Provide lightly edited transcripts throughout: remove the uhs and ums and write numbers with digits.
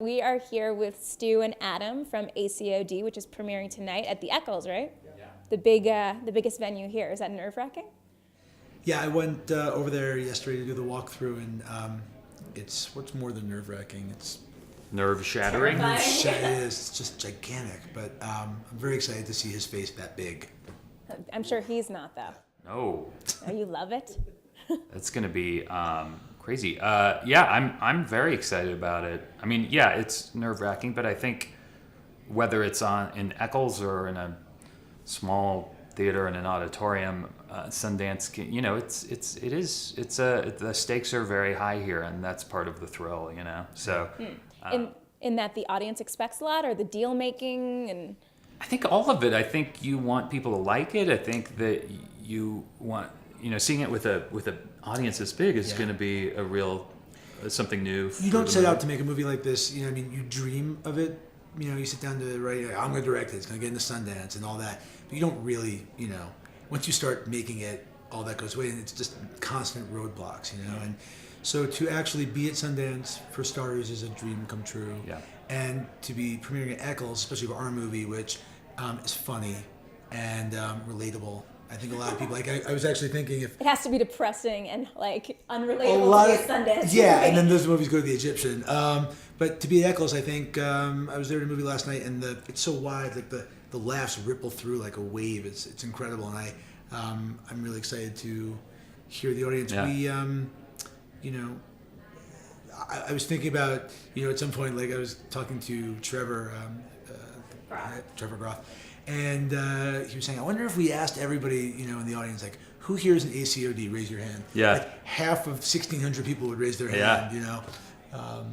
We are here with Stu and Adam from A.C.O.D, which is premiering tonight at the Eccles, right? Yeah. The biggest venue here. Is that nerve-wracking? Yeah, I went over there yesterday to do the walkthrough, and it's what's more than nerve-wracking. It's nerve-shattering. Terrifying. It's just gigantic, but I'm very excited to see his face that big. I'm sure he's not, though. No. Oh, you love it? That's going to be crazy. Yeah, I'm very excited about it. I mean, yeah, it's nerve-wracking, but I think whether it's in Eccles or in a small theater in an auditorium, Sundance, the stakes are very high here, and that's part of the thrill, So, in that the audience expects a lot, or the deal making, and I think all of it. I think you want people to like it. I think that you want, seeing it with a audience this big is going to be a real something new. You don't set out to make a movie like this. You dream of it. You sit down to write. I'm going to direct it. It's going to get into Sundance and all that. But you don't really, once you start making it, all that goes away, and it's just constant roadblocks, And so to actually be at Sundance, for starters, is a dream come true. Yeah. And to be premiering at Eccles, especially for our movie, which is funny and relatable. I think a lot of people, I was actually thinking if... It has to be depressing and, unrelatable to be a Sundance. Yeah, and then those movies go to the Egyptian. But to be at Eccles, I think, I was there at a movie last night, and it's so wide, the laughs ripple through like a wave. It's incredible, and I'm really excited to hear the audience. Yeah. I was thinking about, at some point, I was talking to Trevor Groth, and he was saying, I wonder if we asked everybody, in the audience, who here is an A.C.O.D? Raise your hand. Yeah. Half of 1,600 people would raise their hand,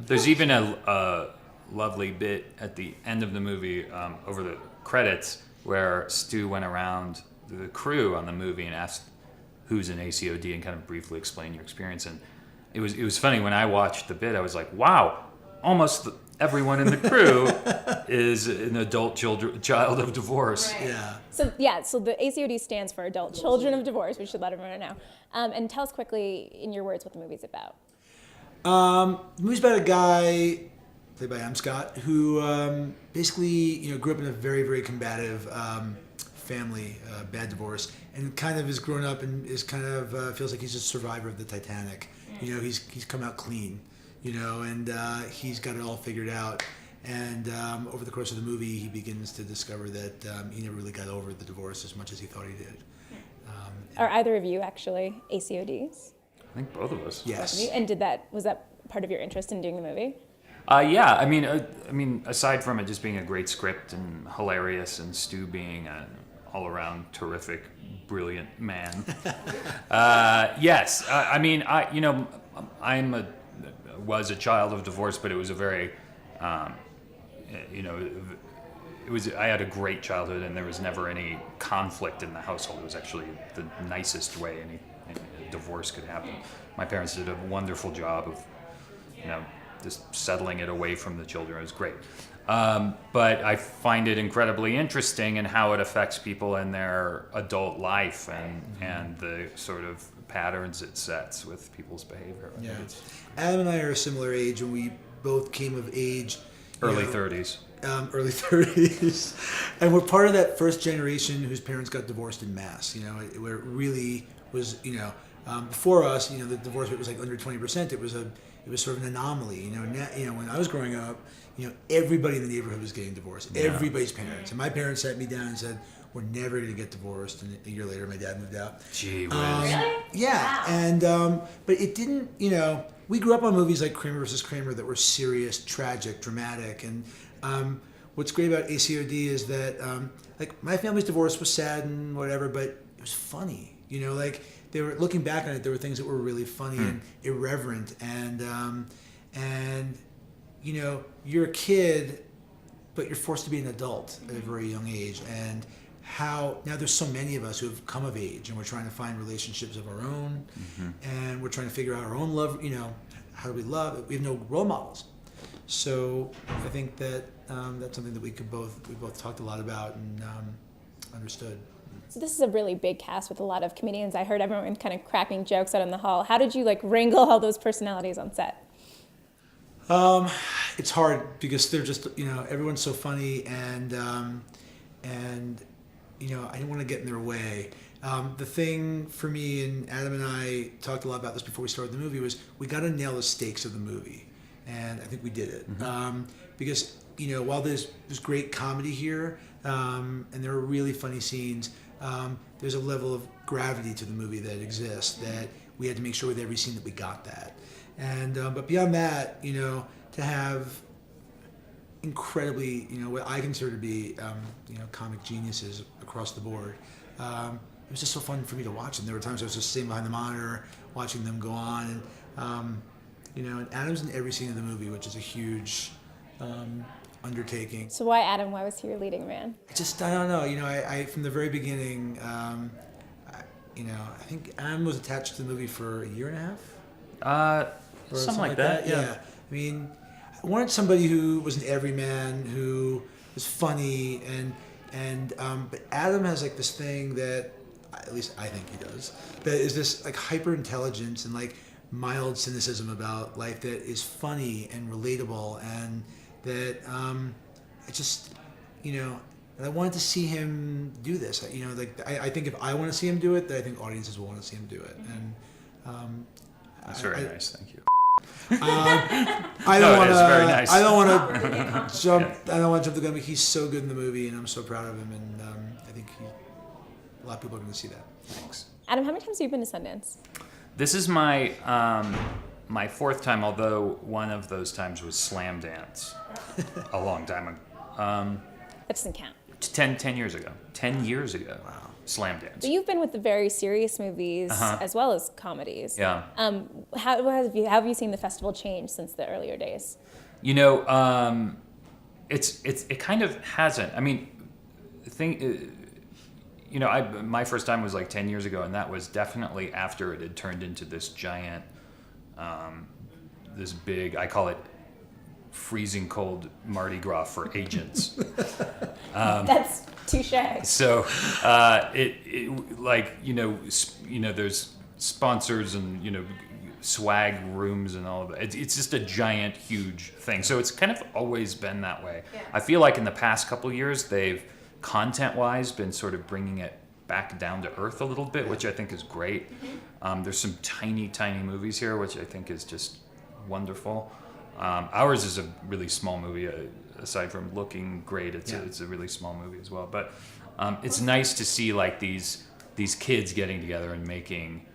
There's even a lovely bit at the end of the movie, over the credits, where Stu went around the crew on the movie and asked who's an A.C.O.D and kind of briefly explain your experience. And it was funny when I watched the bit. I was like, wow, almost everyone in the crew is an adult child of divorce. Right. Yeah. So the A.C.O.D stands for Adult Children of Divorce. We should let everyone know. And tell us quickly, in your words, what the movie's about. The movie's about a guy played by Scott who basically grew up in a very, very combative family, bad divorce, and kind of has grown up and is kind of feels like he's a survivor of the Titanic. He's come out clean, and he's got it all figured out. And over the course of the movie, he begins to discover that he never really got over the divorce as much as he thought he did. Are either of you actually ACODs? I think both of us. Yes. And was that part of your interest in doing the movie? Yeah. I mean, aside from it just being a great script and hilarious, and Stu being an all-around terrific, brilliant man. Yes. I was a child of divorce, but it was a very, I had a great childhood, and there was never any conflict in the household. It was actually the nicest way any divorce could happen. My parents did a wonderful job of, just settling it away from the children. It was great. But I find it incredibly interesting in how it affects people in their adult life and the sort of patterns it sets with people's behavior. Yeah. Adam and I are a similar age, and we both came of age. Early 30s. Early 30s. And we're part of that first generation whose parents got divorced en masse, where it really was, before us, the divorce rate was under 20%. It was sort of an anomaly, when I was growing up, everybody in the neighborhood was getting divorced. Yeah. Everybody's parents. And my parents sat me down and said, we're never going to get divorced. And a year later, my dad moved out. Gee whiz. Really? Yeah. Wow. And, but it didn't, we grew up on movies like Kramer versus Kramer that were serious, tragic, dramatic. And what's great about A.C.O.D is that, my family's divorce was sad and whatever, but it was funny. They were looking back on it. There were things that were really funny and irreverent, and you're a kid, but you're forced to be an adult at a very young age. And how now there's so many of us who have come of age, and we're trying to find relationships of our own, and we're trying to figure out our own love. How do we love? We have no role models, so I think that that's something that we both talked a lot about and understood. So this is a really big cast with a lot of comedians. I heard everyone kind of cracking jokes out in the hall. How did you wrangle all those personalities on set? It's hard because they're just, everyone's so funny, and I didn't want to get in their way. The thing for me, and Adam and I talked a lot about this before we started the movie, was we got to nail the stakes of the movie, and I think we did it. Because while there's great comedy here, and there are really funny scenes, there's a level of gravity to the movie that exists that we had to make sure with every scene that we got that. And but beyond that, to have incredibly, what I consider to be, comic geniuses across the board. It was just so fun for me to watch, and there were times I was just sitting behind the monitor watching them go on, and Adam's in every scene of the movie, which is a huge undertaking. So why Adam? Why was he your leading man? I don't know. I from the very beginning, I think Adam was attached to the movie for a year and a half. Or something like that. Yeah. I mean, I wanted somebody who was an everyman, who was funny, but Adam has like this thing that, at least I think he does, that is this like hyper intelligence and like mild cynicism about life that is funny and relatable, and that and I wanted to see him do this. I think if I want to see him do it, then I think audiences will want to see him do it. And that's very nice. Thank you. I don't want to. Very nice. I don't want to jump. Yeah. I don't want to jump the gun, but he's so good in the movie, and I'm so proud of him. And I think a lot of people are going to see that. Thanks. Adam, how many times have you been to Sundance? This is my my fourth time, although one of those times was Slam Dance a long time ago. That doesn't count. 10 years ago. 10 years ago. Wow. Slam Dance. But you've been with the very serious movies as well as comedies. Yeah. How have you seen the festival change since the earlier days? It kind of hasn't. I mean, my first time was like 10 years ago, and that was definitely after it had turned into this giant, this big, I call it freezing cold Mardi Gras for agents. That's touche. So there's sponsors and swag rooms and all of that. It's just a giant, huge thing. So it's kind of always been that way. Yeah. I feel like in the past couple of years, they've content-wise been sort of bringing it back down to earth a little bit, which I think is great. There's some tiny, tiny movies here, which I think is just wonderful. Ours is a really small movie. Aside from looking great, it's a really small movie as well. But it's nice to see like these kids getting together and making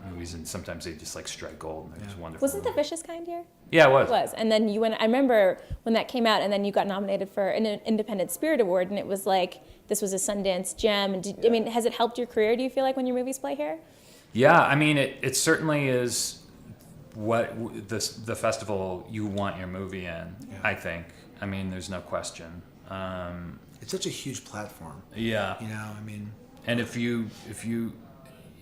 movies, and sometimes they just like strike gold. And they're just wonderful. Wasn't The Vicious Kind here? Yeah, it was. It was. And then you went. I remember when that came out, and then you got nominated for an Independent Spirit Award, and it was like this was a Sundance gem. And I mean, has it helped your career? Do you feel like when your movies play here? Yeah, I mean, it certainly is what the festival you want your movie in. Yeah. I think. I mean, there's no question. It's such a huge platform. Yeah. I mean. And if you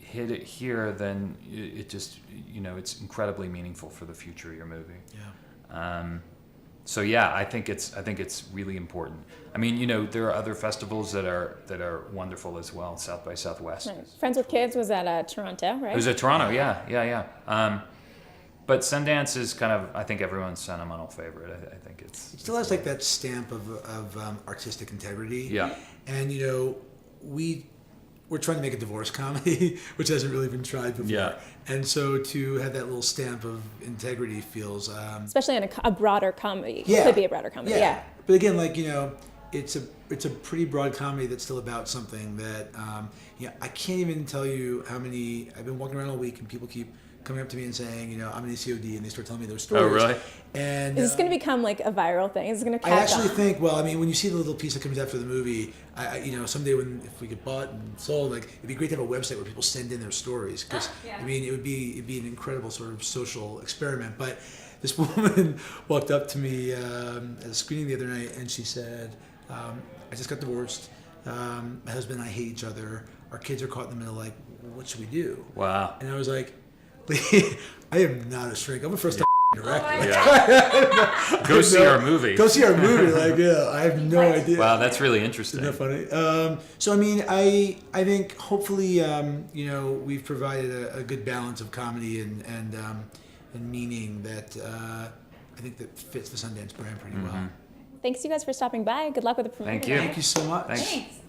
hit it here, then it just it's incredibly meaningful for the future of your movie. Yeah. So yeah, I think it's really important. I mean, there are other festivals that are wonderful as well. South by Southwest. Right. Friends with Kids was at Toronto, right? It was at Toronto. Yeah. But Sundance is kind of, I think, everyone's sentimental favorite. I think it still has like that stamp of artistic integrity. Yeah. And we're trying to make a divorce comedy, which hasn't really been tried before. Yeah. And so to have that little stamp of integrity feels... especially in a broader comedy. Yeah. It could be a broader comedy, yeah. But again, like, it's a pretty broad comedy that's still about something that, I can't even tell you how many... I've been walking around all week and people keep coming up to me and saying, I'm an A.C.O.D, and they start telling me their stories. Oh, really? And is this going to become like a viral thing? Is it going to catch I actually on? think, well, I mean, when you see the little piece that comes after the movie, someday if we get bought and sold, like, it'd be great to have a website where people send in their stories, because I mean, it'd be an incredible sort of social experiment. But this woman walked up to me at a screening the other night, and she said, I just got divorced. My husband and I hate each other. Our kids are caught in the middle, like, what should we do? Wow. And I was like, I am not a shrink. I'm a first-time director. Yeah. Go see our movie. Go see our movie. Like, I have no idea. Wow, that's really interesting. Isn't that funny? So, I mean, I think hopefully, we've provided a good balance of comedy and meaning that I I think that fits the Sundance brand pretty well. Thanks you guys for stopping by. Good luck with the premiere. Thank you. Thank you so much. Thanks. Thanks.